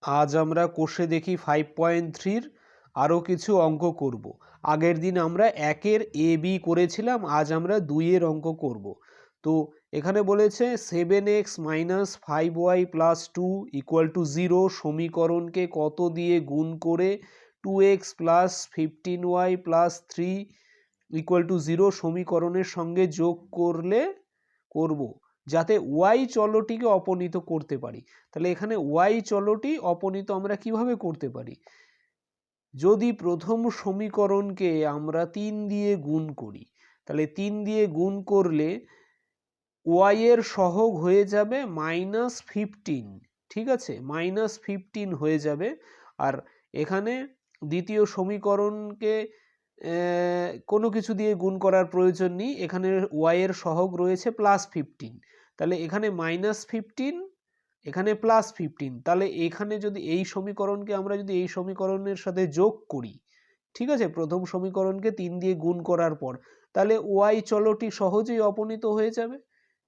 আজ আমরা কোষে দেখি 5.3-র আরও কিছু অঙ্ক করব। আগের দিন আমরা 1-এর এ বি করেছিলাম, আজ আমরা 2-এর অঙ্ক করব। তো এখানে বলেছে 7x - 5y + 2 = 0 সমীকরণকে কত দিয়ে গুণ করে 2x + 15y + 3 = 0 সমীকরণের সঙ্গে যোগ করলে করব, যাতে y চলটিকে অপনীত করতে পারি। তাহলে এখানে y চলটি অপনীত আমরা কিভাবে করতে পারি? যদি প্রথম সমীকরণকে আমরা 3 দিয়ে গুণ করি, তাহলে 3 দিয়ে গুণ করলে y এর সহগ হয়ে যাবে -15, ঠিক আছে, -15 হয়ে যাবে। আর এখানে দ্বিতীয় সমীকরণকে কোনো কিছু দিয়ে গুণ করার প্রয়োজন নেই, এখানে y এর সহগ রয়েছে +15, তাহলে এখানে -15, এখানে +15, তাহলে এখানে যদি এই সমীকরণকে আমরা যদি এই সমীকরণের সাথে যোগ করি, ঠিক আছে, প্রথম সমীকরণকে 3 দিয়ে গুণ করার পর, তাহলে y চলটি সহজেই অপনীত হয়ে যাবে,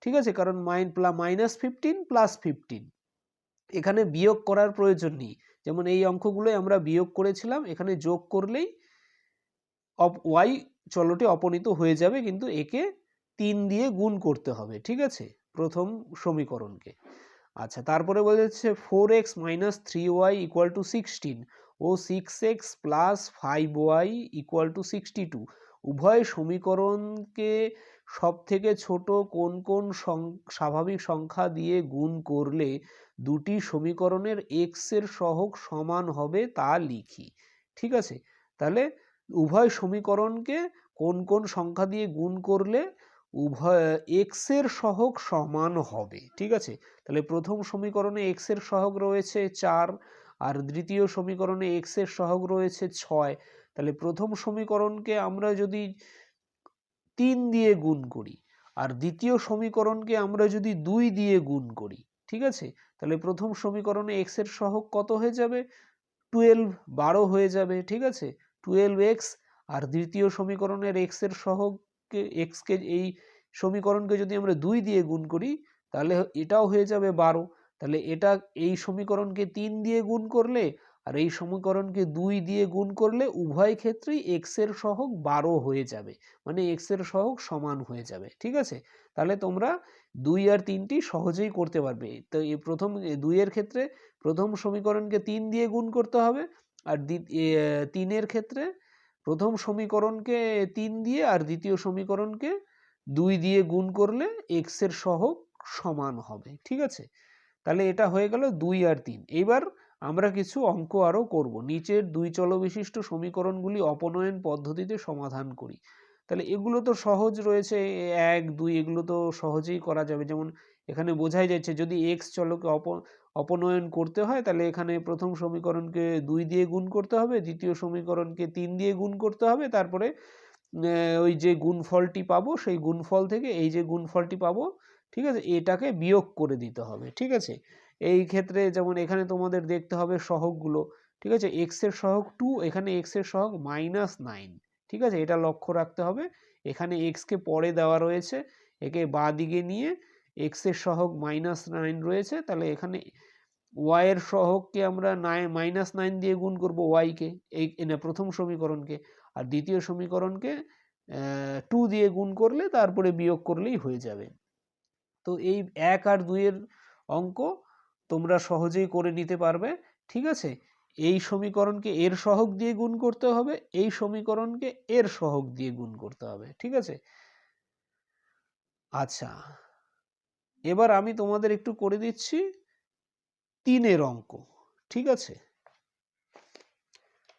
ঠিক আছে, কারণ -15 +15, এখানে বিয়োগ করার প্রয়োজন নেই। যেমন এই অঙ্কগুলোই আমরা বিয়োগ করেছিলাম, এখানে যোগ করলেই y চলটি অপনীত হয়ে যাবে, কিন্তু একে 3 দিয়ে গুণ করতে হবে, ঠিক আছে, প্রথম সমীকরণকে। আচ্ছা, তারপরে বলেছে 4x - 3y = 16 ও 6x + 5y = 62 উভয় সমীকরণকে সব থেকে ছোট কোন কোন স্বাভাবিক সংখ্যা দিয়ে গুণ করলে দুটি সমীকরণের x এর সহগ সমান হবে তা লিখি, ঠিক আছে। তাহলে উভয় সমীকরণকে কোন কোন সংখ্যা দিয়ে গুণ করলে উভয় x এর সহগ সমান হবে, ঠিক আছে। তাহলে প্রথম সমীকরণে x এর সহগ রয়েছে 4, আর দ্বিতীয় সমীকরণে x এর সহগ রয়েছে 6। তাহলে প্রথম সমীকরণকে আমরা যদি 3 দিয়ে গুণ করি, আর দ্বিতীয় সমীকরণকে আমরা যদি 2 দিয়ে গুণ করি, ঠিক আছে, তাহলে প্রথম সমীকরণে x এর সহগ কত হয়ে যাবে? 12 হয়ে যাবে, ঠিক আছে, 12x। আর দ্বিতীয় সমীকরণের x এর সহগকে কে এই সমীকরণকে যদি আমরা 2 দিয়ে গুণ করি, তাহলে এটাও হয়ে যাবে 12। তাহলে এটা এই সমীকরণকে 3 দিয়ে গুণ করলে আর এই সমীকরণকে 2 দিয়ে গুণ করলে উভয় ক্ষেত্রেই x এর সহগ 12 হয়ে যাবে, মানে x এর সহগ সমান হয়ে যাবে, ঠিক আছে। তাহলে তোমরা 2 আর 3টি সহজেই করতে পারবে। তো এই প্রথম 2 এর ক্ষেত্রে প্রথম সমীকরণকে 3 দিয়ে গুণ করতে হবে, আর 3 এর ক্ষেত্রে প্রথম সমীকরণকে 3 দিয়ে আর দ্বিতীয় সমীকরণকে 2 দিয়ে গুণ করলে x এর সহগ সমান হবে, ঠিক আছে। তাহলে এটা হয়ে গেল 2 আর 3। এইবার আমরা কিছু অঙ্ক আরও করব। নিচের 2 চলবিশিষ্ট সমীকরণগুলি অপনয়ন পদ্ধতিতে সমাধান করি। তাহলে এগুলো তো সহজ রয়েছে, 1, 2 এগুলো তো সহজেই করা যাবে। যেমন এখানে বোঝাই যাচ্ছে যদি x চলকে অপনয়ন করতে হয়, তাহলে এখানে প্রথম সমীকরণকে 2 দিয়ে গুণ করতে হবে, দ্বিতীয় সমীকরণকে 3 দিয়ে গুণ করতে হবে, তারপরে ওই যে গুণফলটি পাবো সেই গুণফল থেকে এই যে গুণফলটি পাবো, ঠিক আছে, এটাকে বিয়োগ করে দিতে হবে, ঠিক আছে। এই ক্ষেত্রে যেমন এখানে তোমাদের দেখতে হবে সহগগুলো, ঠিক আছে, x এর সহগ 2, এখানে x এর সহগ -9, ঠিক আছে, এটা লক্ষ্য রাখতে হবে। এখানে x কে পরে দেওয়া রয়েছে, একে বাঁ দিকে নিয়ে x এর সহগ -9 রয়েছে, তাহলে এখানে y এর সহগকে আমরা -9 দিয়ে গুণ করব y কে, এই প্রথম সমীকরণকে, আর দ্বিতীয় সমীকরণকে 2 দিয়ে গুণ করলে তারপরে বিয়োগ করলেই হয়ে যাবে। তো এই 1 আর 2 এর অঙ্ক তোমরা সহজেই করে নিতে পারবে, ঠিক আছে। এই সমীকরণকে এর সহগ দিয়ে গুণ করতে হবে, এই সমীকরণকে এর সহগ দিয়ে গুণ করতে হবে, ঠিক আছে। আচ্ছা, এবার আমি তোমাদের একটু করে দিচ্ছি 3 এর অঙ্ক, ঠিক আছে।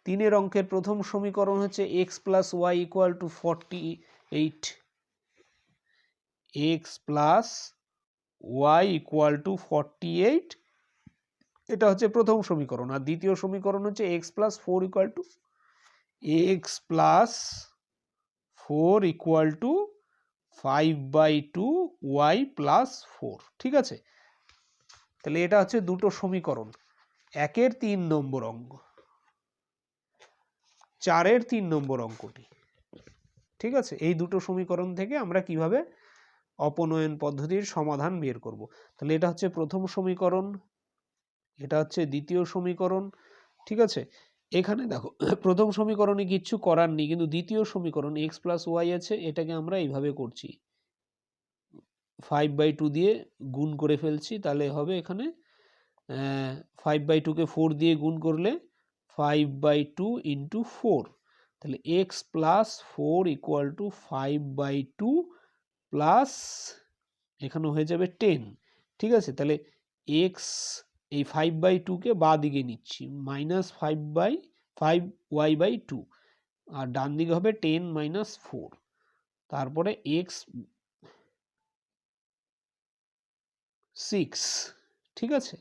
3 এর অঙ্কের প্রথম সমীকরণ হচ্ছে x + y = 48, x + y = 48, এটা হচ্ছে প্রথম সমীকরণ। আর দ্বিতীয় সমীকরণ হচ্ছে x + 4 = x + 4 = 5/2 y + 4, ঠিক আছে। তাহলে এটা হচ্ছে দুটো সমীকরণ, 1 এর 3 নম্বর অঙ্ক, 4 এর 3 নম্বর অঙ্কটি, ঠিক আছে। এই দুটো সমীকরণ থেকে আমরা কিভাবে অপনয়ন পদ্ধতির সমাধান বের করব। তাহলে এটা হচ্ছে প্রথম সমীকরণ, এটা হচ্ছে দ্বিতীয় সমীকরণ, ঠিক আছে। এখানে দেখো প্রথম সমীকরণে কিচ্ছু করার নেই, কিন্তু দ্বিতীয় সমীকরণ এক্স প্লাস ওয়াই আছে, এটাকে আমরা এইভাবে করছি 5/2 দিয়ে গুণ করে ফেলছি, তাহলে হবে এখানে 5/2 কে 4 দিয়ে গুণ করলে 5/2 ইন্টু 4, তাহলে x plus 4 equal to 5/2 plus এখানে হয়ে যাবে 10, ঠিক আছে। তাহলে এক্স এই 5/2 কে বাঁ দিকে নিচ্ছি, মাইনাস 5y/2, আর ডান দিকে হবে 10 মাইনাস 4, তারপরে এক্স 6, ঠিক আছে।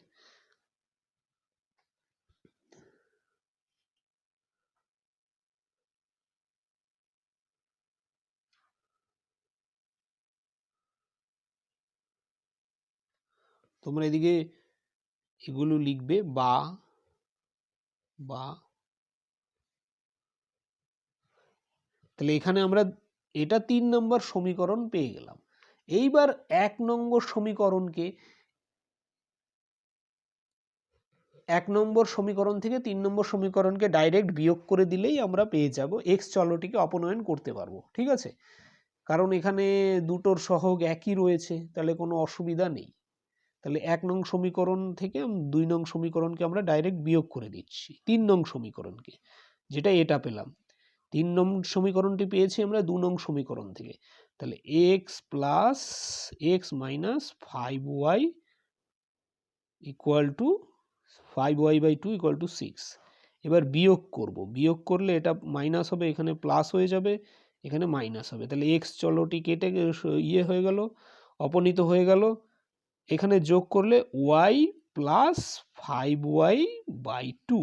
তোমরা এদিকে এগুলো লিখবে বা তাহলে এখানে আমরা এটা 3 নম্বর সমীকরণ পেয়ে গেলাম। এইবার 1 নম্বর সমীকরণকে 1 নম্বর সমীকরণ থেকে 3 নম্বর সমীকরণকে ডাইরেক্ট বিয়োগ করে দিলেই আমরা পেয়ে যাব, এক্স চলটিকে অপনয়ন করতে পারবো, ঠিক আছে। কারণ এখানে দুটোর সহগ একই রয়েছে, তাহলে কোনো অসুবিধা নেই। তাহলে 1 নং সমীকরণ থেকে 2 নং সমীকরণকে আমরা ডাইরেক্ট বিয়োগ করে দিচ্ছি 3 নং সমীকরণকে, যেটা এটা পেলাম। 3 নং সমীকরণটি পেয়েছি আমরা 2 নং সমীকরণ থেকে, তাহলে x plus x minus 5y equal to 5y/2 equal to 6। এবার বিয়োগ করব, বিয়োগ করলে এটা মাইনাস হবে, এখানে প্লাস হয়ে যাবে, এখানে মাইনাস হবে, তাহলে এক্স চলটি কেটে হয়ে গেল, অপনীত হয়ে গেল। এখানে যোগ করলে y plus 5y/2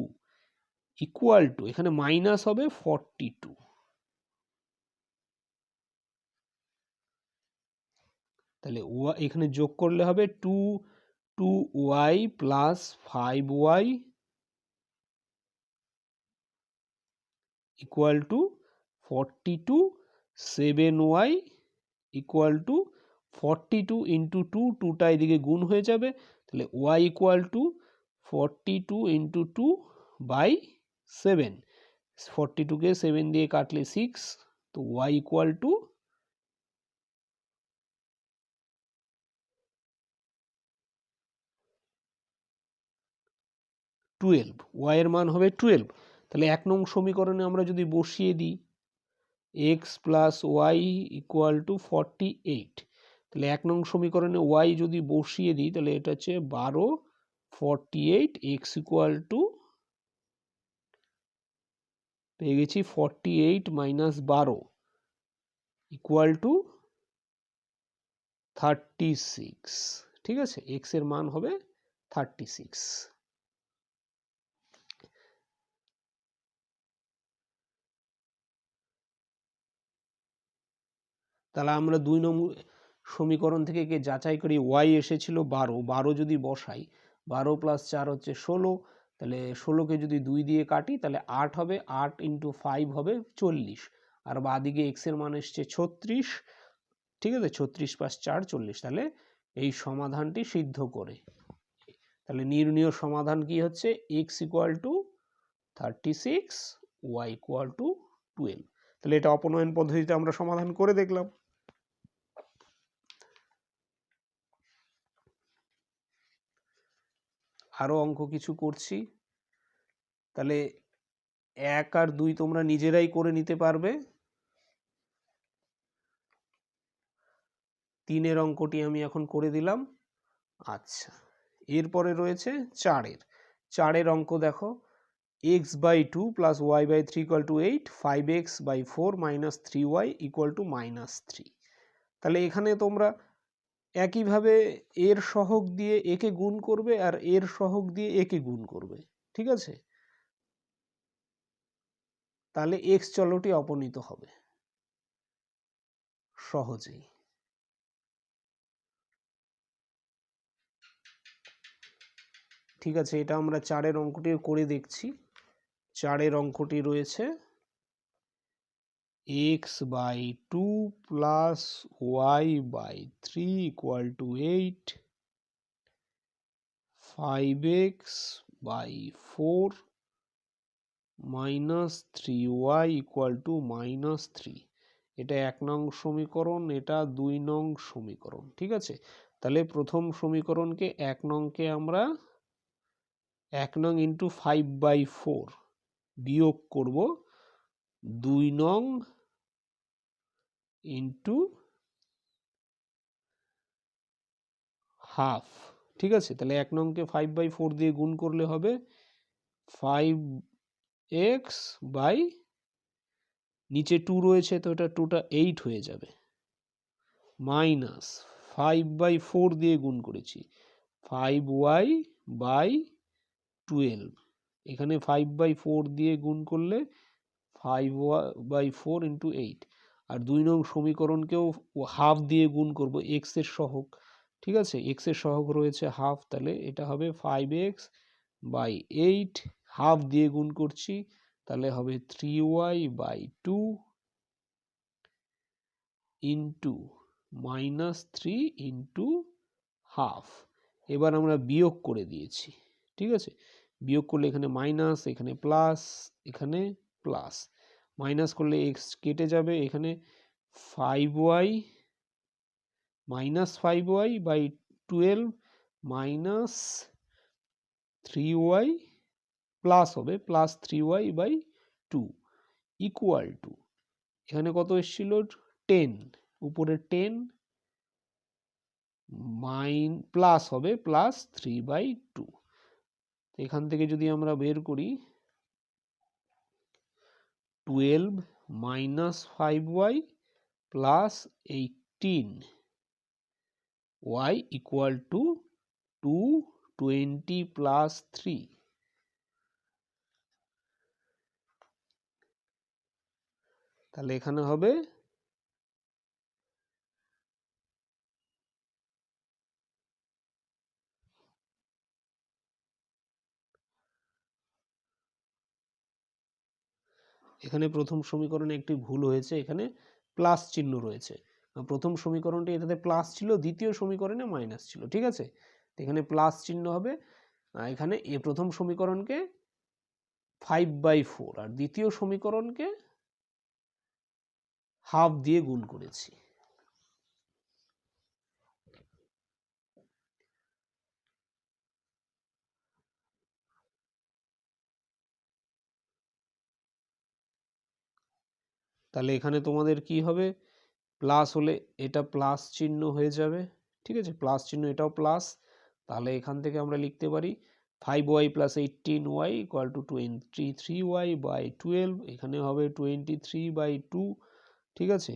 equal to, এখানে মাইনাস হবে 42, তাহলে এখানে যোগ করলে হবে 2y plus 5y equal to 42, 7y equal to 42 into 2, 2টা এদিকে গুণ হয়ে যাবে, তাহলে y ইকুয়াল টু 42 ইন্টু 2/7, 42কে 7 দিয়ে কাটলে 6, তো y ইকুয়াল টু 12, y এর মান হবে 12। তাহলে 1 নং সমীকরণে আমরা যদি বসিয়ে দিই x plus y equal to 48, তাহলে 1 নং সমীকরণে y যদি বসিয়ে দিই তাহলে এটা হচ্ছে 12, 48, x ইকুয়াল টু পেয়ে গেছি 48 মাইনাস 12 ইকুয়াল টু 36, ঠিক আছে। x এর মান হবে 36। তাহলে আমরা 2 নম্বর সমীকরণ থেকে যাচাই করি, y এসেছিল 12, 12 যদি বসাই, 12 প্লাস 4 হচ্ছে 16, তাহলে 16কে যদি 2 দিয়ে কাটি তাহলে 8 হবে, 8 ইন্টু 5 হবে 40, আর বাদিকে x এর মান এসছে 36, ঠিক আছে। 36 প্লাস 4 40, তাহলে এই সমাধানটি সিদ্ধ করে, তাহলে নির্ণীয় সমাধান কি হচ্ছে, x equal two 36, y equal to 12। তাহলে এটা অপনয়ন পদ্ধতিতে আমরা সমাধান করে দেখলাম। আরো অঙ্ক কিছু করছি, তাহলে 1 আর 2 তোমরা নিজেরাই করে নিতে পারবে। 3-এর অঙ্কটি আমি এখন করে দিলাম। আচ্ছা, এরপরে রয়েছে 4-এর অঙ্ক দেখো, x/2 plus y/3 equal to 8, 5x/4 minus 3y equal to -3। তাহলে এখানে তোমরা একইভাবে এর সহগ দিয়ে একে গুণ করবে আর এর সহগ দিয়ে একে গুণ করবে, ঠিক আছে। তাহলে x চলটি অপনীত হবে সহজেই। ঠিক আছে, এটা আমরা 4-এর অঙ্কটি করে দেখছি। 4-এর অঙ্কটি রয়েছে x/2 plus y/3 equal to 8, 5x by 4 minus 3y equal to minus 3। এটা 1 নং সমীকরণ, এটা 2 নং সমীকরণ। ঠিক আছে, তাহলে প্রথম সমীকরণকে 1 নংকে আমরা 1 নং ইন্টু 5/4 বিয়োগ করব 2 নং ইন্টু হাফ। ঠিক আছে, তাহলে 1 নংকে 5/4 দিয়ে গুণ করলে হবে 5x বাই, নিচে 2 রয়েছে তো এটা 2টা 8 হয়ে যাবে, মাইনাস 5/4 দিয়ে গুণ করেছি 5y বাই 12। এখানে 5/4 দিয়ে গুণ করলে 5/4 ইন্টু 8। আর 2 নং সমীকরণকেও হাফ দিয়ে গুণ করব, এক্স এর সহগ। ঠিক আছে, এক্স এর সহগ রয়েছে হাফ, তাহলে এটা হবে 5x বাই 8, হাফ দিয়ে গুণ করছি তাহলে হবে 3y by 2 into minus 3 into half. এবার আমরা বিয়োগ করে দিয়েছি। ঠিক আছে, বিয়োগ করলে এখানে মাইনাস, এখানে প্লাস, এখানে প্লাস, মাইনাস করলে এক্স কেটে যাবে, এখানে 5y minus 5y by 12 minus 3y plus হবে plus 3y by 2 equal to, এখানে কত এসেছিল 10, উপরে 10 প্লাস হবে প্লাস 3/2। এখান থেকে যদি আমরা বের করি 12 minus 5y plus 18y equal to 220 plus 3। তাহলে এখানে হবে এখানে প্রথম সমীকরণে একটি ভুল হয়েছে, এখানে প্লাস চিহ্ন রয়েছে। প্রথম সমীকরণটি এটাতে প্লাস ছিল, দ্বিতীয় সমীকরণে মাইনাস ছিল। ঠিক আছে, এখানে প্লাস চিহ্ন হবে। এখানে প্রথম সমীকরণকে 5/4 আর দ্বিতীয় সমীকরণকে হাফ দিয়ে গুণ করেছি। তাহলে এখানে তোমাদের কি হবে, প্লাস হলে এটা প্লাস চিহ্ন হয়ে যাবে। ঠিক আছে, প্লাস চিহ্ন, এটাও প্লাস, তাহলে এখান থেকে আমরা লিখতে পারি 5y plus 18y equal to 23y by 12, এখানে হবে 23/2। ঠিক আছে,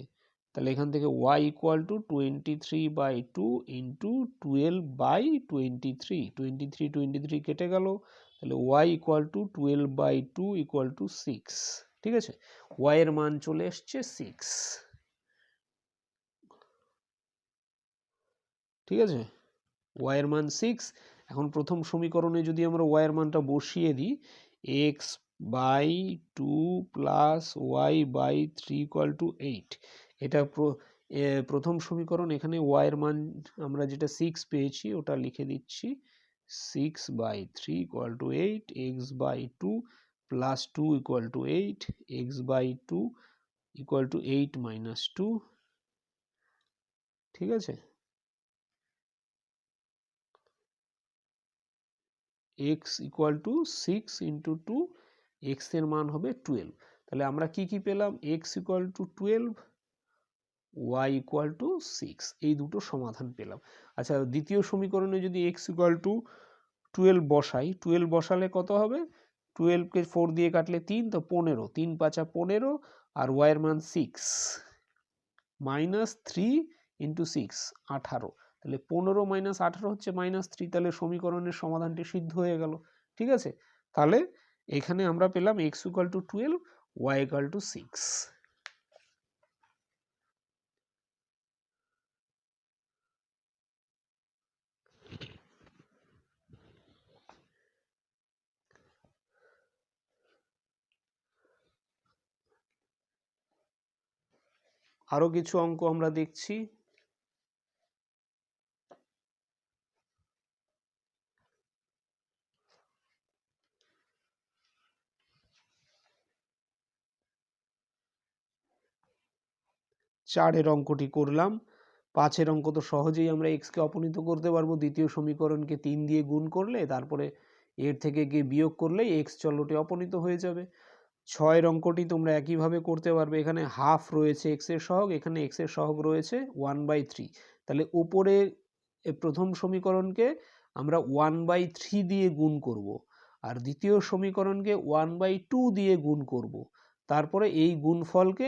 তাহলে এখান থেকে y ইকুয়াল টু 23/2 ইন্টু 12/23, 23 কেটে গেল, তাহলে y equal to 12/2 equal to 6। ঠিক আছে, y এর মান চলে এসছে 6। ঠিক আছে, y এর মান 6। এখন প্রথম সমীকরণে যদি আমরা y এর মানটা বসিয়ে দিই, x by 2 plus y by 3 equal to 8, এটা প্রথম সমীকরণ। এখানে y এর মান আমরা যেটা 6 পেয়েছি ওটা লিখে দিচ্ছি, 6/3 equal to 8, x by 2 plus 2 equal to 8, x by 2 equal to 8 minus 2। ঠিক আছে, x equal to 6 into 2, x এর মান হবে 12। তাহলে আমরা কি কি পেলাম, x equal to 12, y equal to 6, এই দুটো সমাধান পেলাম। আচ্ছা, দ্বিতীয় সমীকরণে যদি x ইকুয়াল টু 12 বসাই, 12 বসালে কত হবে, 12 কে 4 দিয়ে কাটলে 3, তো 15, 3 5 15, আর y এর মান 6 মাইনাস 3 ইন্টু 6 18, তাহলে 15 মাইনাস 18 হচ্ছে মাইনাস 3, তাহলে সমীকরণের সমাধানটি সিদ্ধ হয়ে গেল। ঠিক আছে, তাহলে এখানে আমরা পেলাম x equal to 12, y equal to 6। আরো কিছু অঙ্ক আমরা দেখছি। 4-এর অঙ্কটি করলাম। 5-এর অঙ্ক তো সহজেই আমরা এক্সকে অপনীত করতে পারবো। দ্বিতীয় সমীকরণকে 3 দিয়ে গুণ করলে তারপরে এর থেকে গিয়ে বিয়োগ করলেই এক্স চলটি অপনীত হয়ে যাবে। 6-এর অঙ্কটি তোমরা একইভাবে করতে পারবে। এখানে হাফ রয়েছে এক্সের সহগ, এখানে এক্সের সহগ রয়েছে 1/3। তাহলে উপরে প্রথম সমীকরণকে আমরা 1/3 দিয়ে গুণ করব, আর দ্বিতীয় সমীকরণকে 1/2 দিয়ে গুণ করব। তারপরে এই গুণফলকে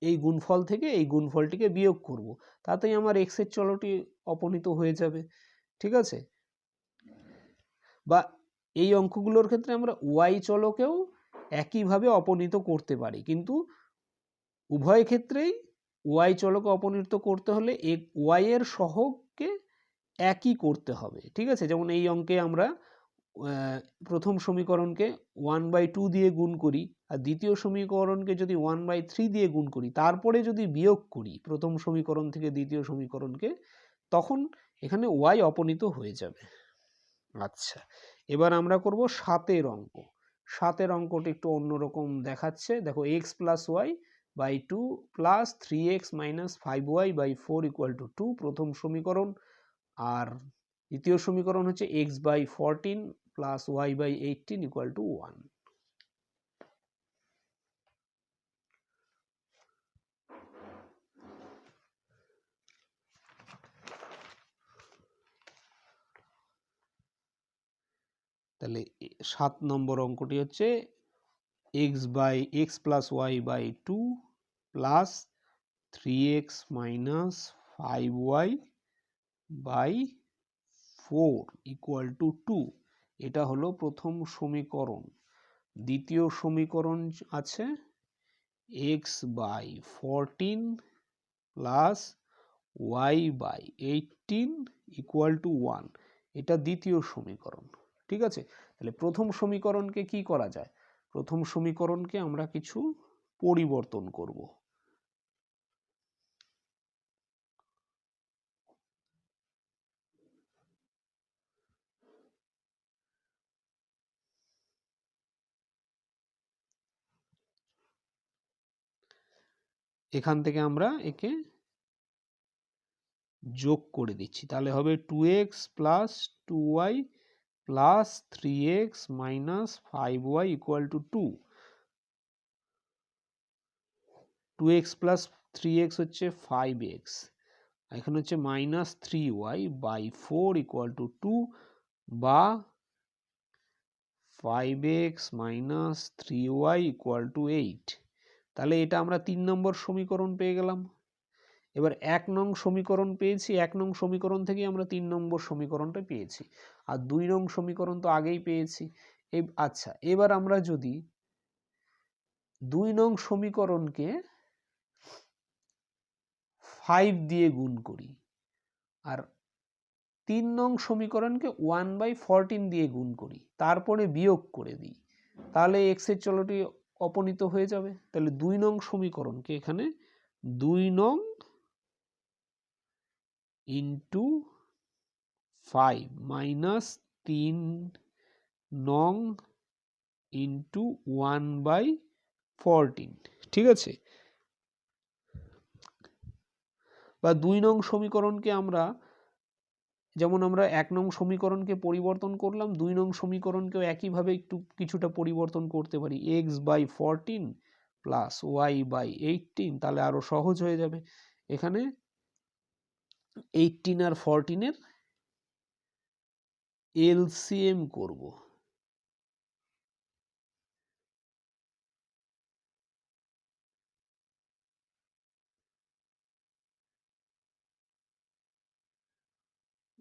এই গুণফল থেকে এই গুণফলটিকে বিয়োগ করব, তাতেই আমার এক্সের চলটি অপনীত হয়ে যাবে। ঠিক আছে? বা এই অঙ্কগুলোর ক্ষেত্রে আমরা ওয়াই চলকেও একইভাবে অপনীত করতে পারি, কিন্তু উভয় ক্ষেত্রেই ওয়াই চলকে অপনীত করতে হলে ওয়াই এর সহগকে একই করতে হবে। ঠিক আছে? যেমন এই অঙ্কে আমরা প্রথম সমীকরণকে 1/2 দিয়ে গুণ করি, আর দ্বিতীয় সমীকরণকে যদি 1/3 দিয়ে গুণ করি, তারপরে যদি বিয়োগ করি প্রথম সমীকরণ থেকে দ্বিতীয় সমীকরণকে, তখন এখানে ওয়াই অপনীত হয়ে যাবে। আচ্ছা, এবার আমরা করব 7-এর অঙ্ক। 7-এর অঙ্কটি একটু অন্যরকম দেখাচ্ছে। দেখো, x+y/2 প্লাস 3x - 5y/4 = 2 প্রথম সমীকরণ, আর দ্বিতীয় সমীকরণ হচ্ছে x/14 প্লাস y/18 = 1। তাহলে 7 নম্বর অঙ্কটি হচ্ছে x+y/2 প্লাস 3x - 5y/4 = 2। এটা হলো প্রথম সমীকরণ। দ্বিতীয় সমীকরণ আছে x/14 প্লাস y/18 = 1। এটা দ্বিতীয় সমীকরণ। ঠিক আছে? তাহলে প্রথম সমীকরণকে কি করা যায়? প্রথম সমীকরণকে আমরা কিছু পরিবর্তন করব। এখান থেকে আমরা একে যোগ করে দিচ্ছি, তাহলে হবে 2x plus 2y plus 3x minus 5y = 2। 2x plus 3x হচ্ছে 5x, এখানে হচ্ছে মাইনাস 3y/4 = 2, বা 5x মাইনাস 3y = 8। তাহলে এটা আমরা 3 নম্বর সমীকরণ পেয়ে গেলাম। এবার 1 নং সমীকরণ পেয়েছি, 1 নং সমীকরণ থেকে আমরা 3 নম্বর সমীকরণটা পেয়েছি, আর 2 নং সমীকরণ তো আগেই পেয়েছি। আচ্ছা, এবার আমরা যদি 2 নং সমীকরণকে 5 দিয়ে গুণ করি, আর 3 নং সমীকরণকে 1/14 দিয়ে গুণ করি, তারপরে বিয়োগ করে দিই, তাহলে x এর চলটি অপনীত হয়ে যাবে। তাহলে 2 নং সমীকরণকে এখানে 2 নং ইন্টু 5 মাইনাস 3 নং ইন্টু 1/14। ঠিক আছে? বা 2 নং সমীকরণকে আমরা, যেমন আমরা 1 নং সমীকরণকে পরিবর্তন করলাম, 2 নং সমীকরণকেও একইভাবে একটু কিছুটা পরিবর্তন করতে পারি, x/14 প্লাস y/18, তাহলে আরো সহজ হয়ে যাবে। এখানে 18 আর 14 এর এলসিএম করব।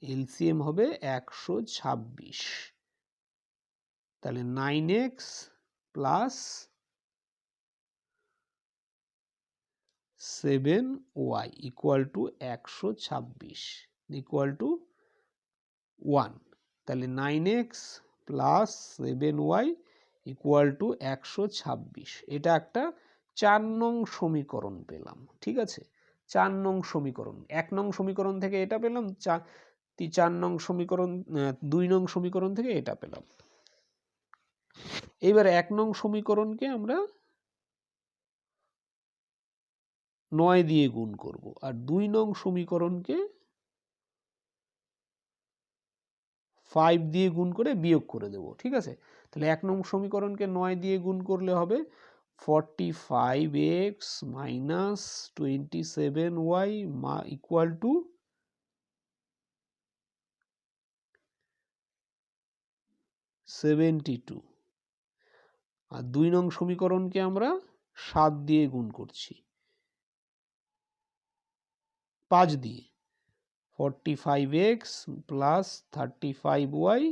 এলসিএম হবে 126। তাহলে 9x প্লাস 7y = 126 = 1। তাহলে 9x প্লাস 7y = 126। এটা একটা 4 নং সমীকরণ পেলাম। ঠিক আছে? 4 নং সমীকরণ, 1 নং সমীকরণ থেকে এটা পেলাম, 4 নং সমীকরণ, 2 নং সমীকরণ থেকে এটা পেলাম। এবার 1 নং সমীকরণকে আমরা 9 দিয়ে গুণ করব, আর 2 নং সমীকরণকে 5 দিয়ে গুণ করে বিয়োগ করে দেব। ঠিক আছে, তাহলে 1 নং সমীকরণকে 9 দিয়ে গুণ করলে হবে 45x minus 27y equal to 72। আর 2 নং সমীকরণকে আমরা 7 দিয়ে গুণ করছি, 5 দিয়ে, 45x প্লাস 35y,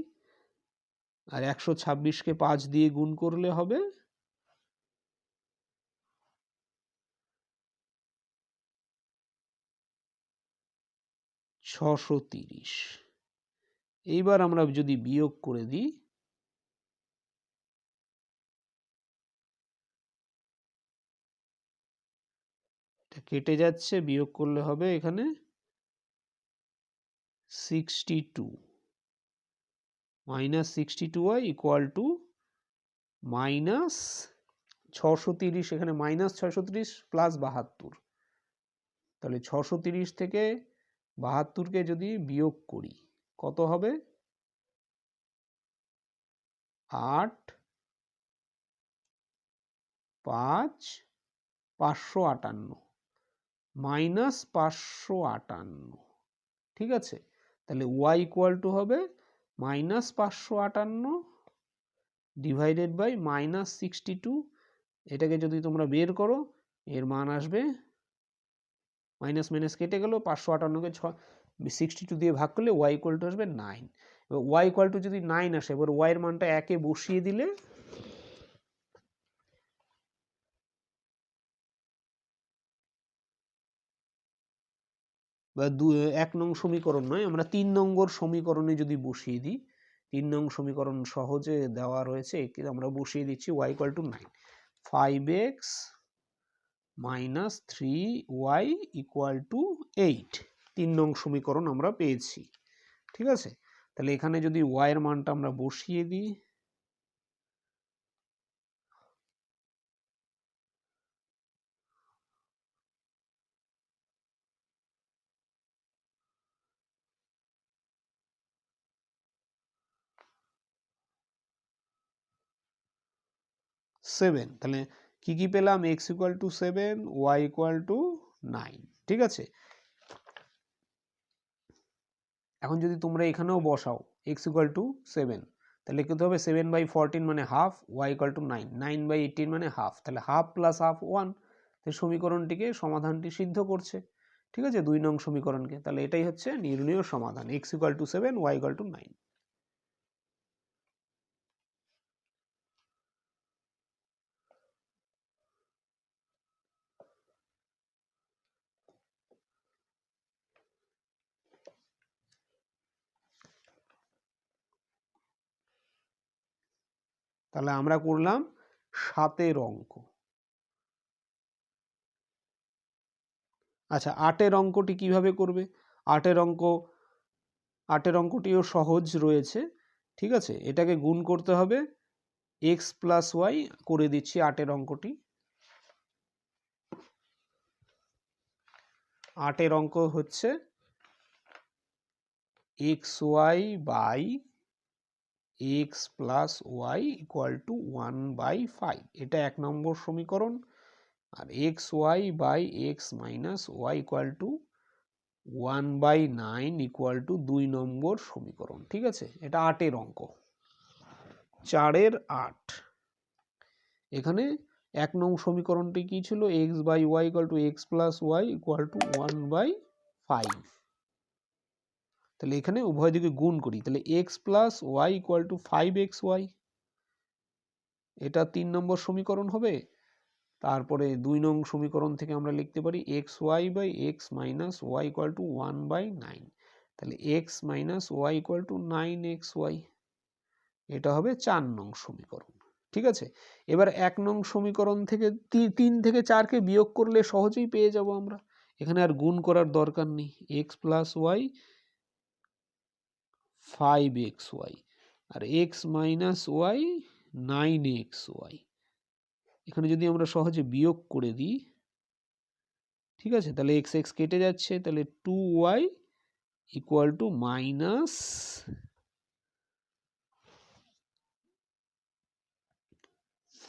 আর 126কে 5 দিয়ে গুণ করলে হবে 630। এইবার আমরা যদি বিয়োগ করে দিই, এটা কেটে যাচ্ছে, বিয়োগ করলে হবে এখানে 62 minus 62y equal to minus 630, এখানে মাইনাস 630 প্লাস 72, তাহলে 630 থেকে 72কে যদি বিয়োগ করি কত হবে? 8, 5, 558 মাইনাস 558। ঠিক আছে, তাহলে y ইকুয়াল টু হবে মাইনাস 558 ডিভাইডেড বাই মাইনাস 62। এটাকে যদি তোমরা বের করো, এর মান আসবে, মাইনাস মাইনাস কেটে গেল, 558কে 62 দিয়ে ভাগ করলে y ইকুয়াল টু আসবে 9। এবার y ইকুয়াল টু যদি 9 আসে, এবার y এর মানটা 1 এ বসিয়ে দিলে বা 1 নং সমীকরণ নয়, আমরা 3 নম্বর সমীকরণে যদি বসিয়ে দিই, 3 নং সমীকরণ সহজে দেওয়া রয়েছে, একে আমরা বসিয়ে দিচ্ছি y equal to 9, 5x minus 3y equal to 8। 3 নং সমীকরণ আমরা পেয়েছি। ঠিক আছে, তাহলে এখানে যদি y এর মানটা আমরা বসিয়ে দিই, সেভেন, তাহলে কি কি পেলাম? x equal two 7, y equal to 9। ঠিক আছে, এখন যদি তোমরা এখানেও বসাও x ইকুয়াল টু 7, তাহলে কত হবে? 7/14 মানে হাফ, y ইকুয়াল টু 9, 9/18 মানে হাফ, তাহলে হাফ প্লাস হাফ 1, তো সমীকরণটিকে, সমাধানটি সিদ্ধ করছে। ঠিক আছে, 2 নং সমীকরণকে, তাহলে এটাই হচ্ছে নির্ণীয় সমাধান, x equal two 7, y equal to 9। তাহলে আমরা করলাম 7 অঙ্ক। আচ্ছা, 8 অঙ্কটি কিভাবে করবে? 8 অঙ্কটিও সহজ রয়েছে। ঠিক আছে, এটাকে গুণ করতে হবে, x প্লাস ওয়াই করে দিচ্ছি 8 অঙ্কটি। 8 অঙ্ক হচ্ছে xy by x plus y equal to 1/5, এটা 1 নম্বর সমীকরণ। আর xy by x minus y equal to 1/9 equal to 2 number সমীকরণ। ঠিক আছে, এটা 8 অঙ্ক, 4 8। এখানে 1 নং সমীকরণটি কি ছিল? x by y equal to x plus y equal to 1/5। তাহলে এখানে উভয় দিকে গুণ করি, তাহলে x plus y equal to 5xy, এটা 3 নম্বর সমীকরণ হবে। তারপরে 2 নং সমীকরণ থেকে আমরা লিখতে পারি xy by x minus y equal to 1/9, তাহলে x minus y equal to 9xy, এটা হবে 4 নং সমীকরণ। ঠিক আছে, এবার 1 নং সমীকরণ থেকে 3 থেকে 4কে বিয়োগ করলে সহজেই পেয়ে যাব আমরা, এখানে আর গুণ করার দরকার নেই। x প্লাস ওয়াই 5xy আর x মাইনাস ওয়াই 9xy, এখানে যদি আমরা সহজে বিয়োগ করে দিই, ঠিক আছে, তাহলে এক্স এক্স কেটে যাচ্ছে, তাহলে 2y equal to minus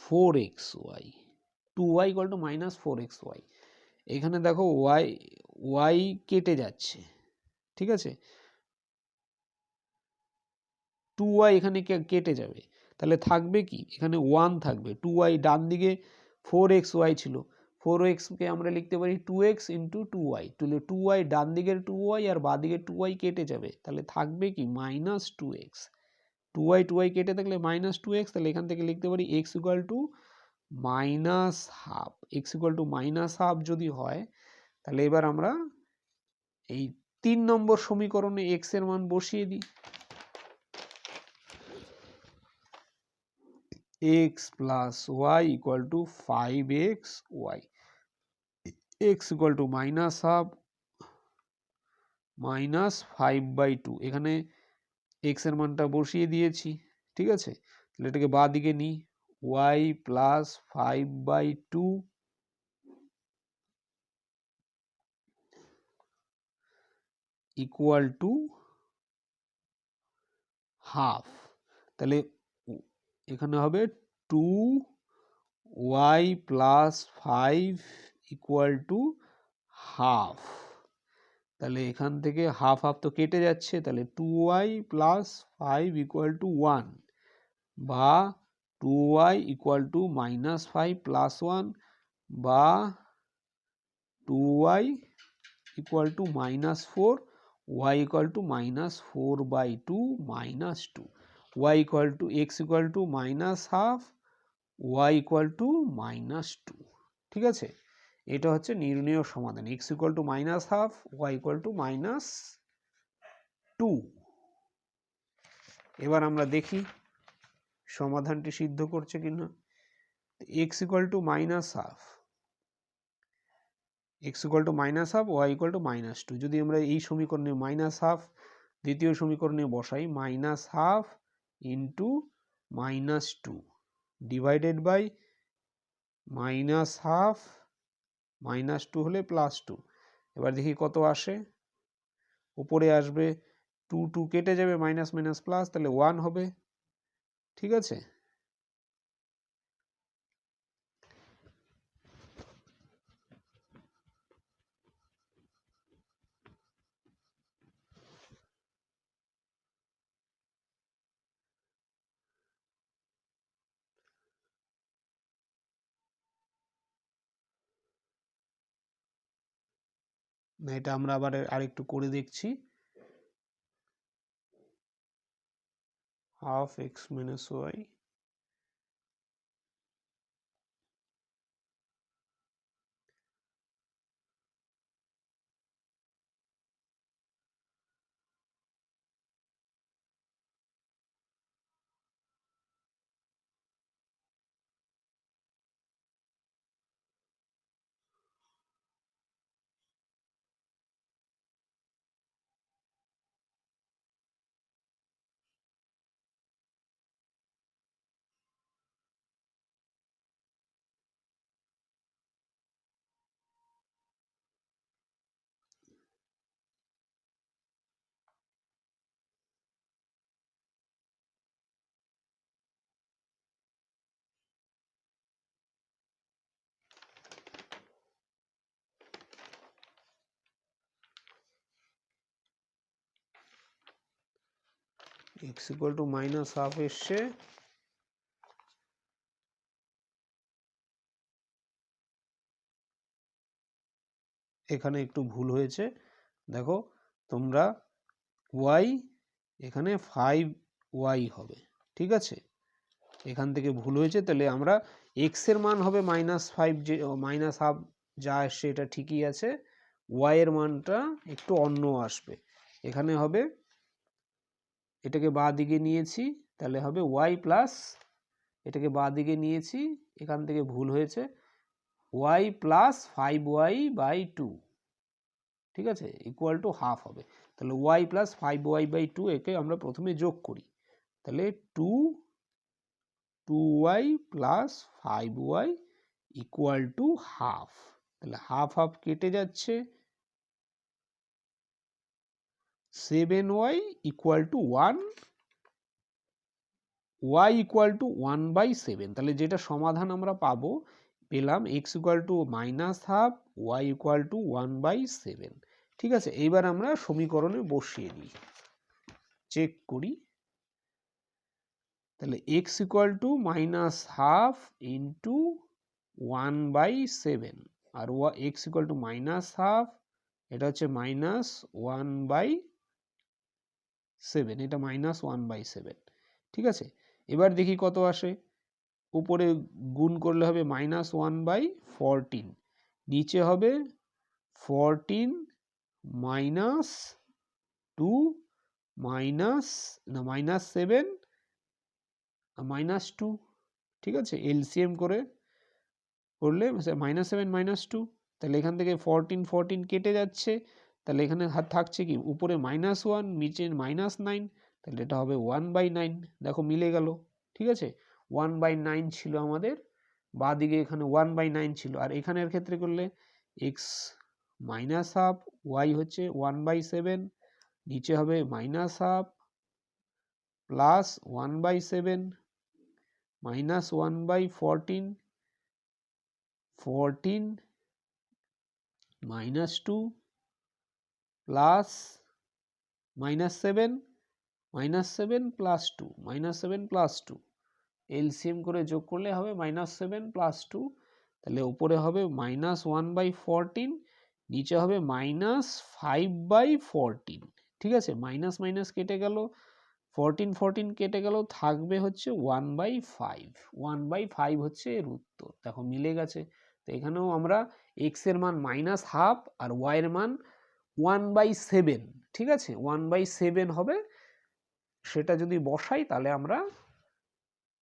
4xy, 2y equal to minus 4xy। এখানে দেখো y কেটে যাচ্ছে, ঠিক আছে, 2y এখানে কেটে যাবে, তাহলে থাকবে কি, এখানে 1 থাকবে, 2y ডান দিকে 4xy ছিল, 4xকে আমরা লিখতে পারি 2x ইন্টু 2y, তাহলে 2y ডান দিকের 2y আর বাঁ দিকের 2y কেটে যাবে, তাহলে থাকবে কি মাইনাস 2x, 2y কেটে থাকলে মাইনাস 2x, তাহলে এখান থেকে লিখতে পারি x equal to minus half, x equal to minus half যদি হয়, তাহলে এবার আমরা এই 3 নম্বর সমীকরণে x এর মান বসিয়ে দিই, x plus y equal to 5xy, x equal to minus half minus 5/2, এখানে x এর মানটা বসিয়ে দিয়েছি, ঠিক আছে, তাহলে এটাকে বাঁ দিকে নিই, y plus 5/2 equal to half, তাহলে এখানে হবে 2y plus 5 equal to half, তাহলে এখান থেকে হাফ হাফ তো কেটে যাচ্ছে, তাহলে 2y প্লাস 5 ইকুয়াল টু 1 বা 2y equal to minus 5 plus 1 বা 2y equal to minus 4, y equal to minus 4/2 minus 2, y equal to x equal to minus half, y equal to minus 2, ঠিক আছে, এটা হচ্ছে নির্ণেয় সমাধান, x equal to minus half, y equal to minus 2। এবার আমরা দেখি সমাধানটি সিদ্ধ করছে কিনা, x equal to minus half, x equal to minus half, y equal to minus 2, যদি আমরা এই সমীকরণে মাইনাস হাফ দ্বিতীয় সমীকরণে বসাই, minus half into minus 2 divided by minus half minus 2 হলে প্লাস 2, এবার দেখি কত আসে, উপরে আসবে 2 2 কেটে যাবে, মাইনাস মাইনাস প্লাস, তাহলে 1 হবে, ঠিক আছে। না, এটা আমরা আবার আরেকটু করে দেখছি, half x minus y, x equal to minus half এসছে, এখানে একটু ভুল হয়েছে, দেখো তোমরা y এখানে 5y হবে, ঠিক আছে, এখান থেকে ভুল হয়েছে, তাহলে আমরা x এর মান হবে মাইনাস 5, যে মাইনাস হাফ যা আসছে এটা ঠিকই আছে, y এর মানটা একটু অন্য আসবে, এখানে হবে, এটাকে বাঁ দিকে নিয়েছি, তাহলে হবে y প্লাস, এটাকে বাঁ দিকে নিয়েছি, এখান থেকে ভুল হয়েছে, y প্লাস 5y/2, ঠিক আছে, ইকুয়াল টু হাফ হবে, তাহলে y প্লাস 5y/2 একে আমরা প্রথমে যোগ করি, তাহলে 2y plus 5y equal to half, তাহলে হাফ হাফ কেটে যাচ্ছে, 7y equal to 1, y equal to 1/7। তাহলে যেটা সমাধান আমরা পাবো, পেলাম x equal to -12, y equal to 1/7। ঠিক আছে, এইবার আমরা সমীকরণে বসিয়ে দিই, চেক করি। তাহলে x ইকুয়াল টু -12 ইন্টু 1/7 আর x ইকুয়াল টু -12, এটা হচ্ছে -1/7, এটা -1/7। ঠিক আছে, এবার দেখি কত আসে। উপরে গুণ করলে হবে -1/14, নিচে হবে 14 -2 -7 -2। ঠিক আছে, এলসিএম করলে -7 -2, তাহলে এখান থেকে 14 কেটে যাচ্ছে, তাহলে এখানে থাকছে কি, উপরে -1 নিচে -9, তাহলে এটা হবে 1/9। দেখো মিলে গেল। ঠিক আছে, 1/9 ছিল আমাদের, বাঁ দিকে এখানে 1/9 ছিল। আর এখানের ক্ষেত্রে করলে x -12, y হচ্ছে 1/7, নিচে হবে -12 plus 1/7 -1/14, 14 -2 plus -7 plus 2 -7 plus 2, LCM করে যোগ করলে হবে -7 প্লাস 2, তাহলে উপরে হবে -1/14, নিচে হবে -5/14। ঠিক আছে, মাইনাস মাইনাস কেটে গেল, 14 কেটে গেল, থাকবে হচ্ছে 1/5। 1/5 হচ্ছে এর উত্তর। দেখো মিলে গেছে। তো এখানেও আমরা x এর মান -12 আর y এর মান 1/7, ঠিক আছে, 1/7 হবে, সেটা যদি বসাই তাহলে আমরা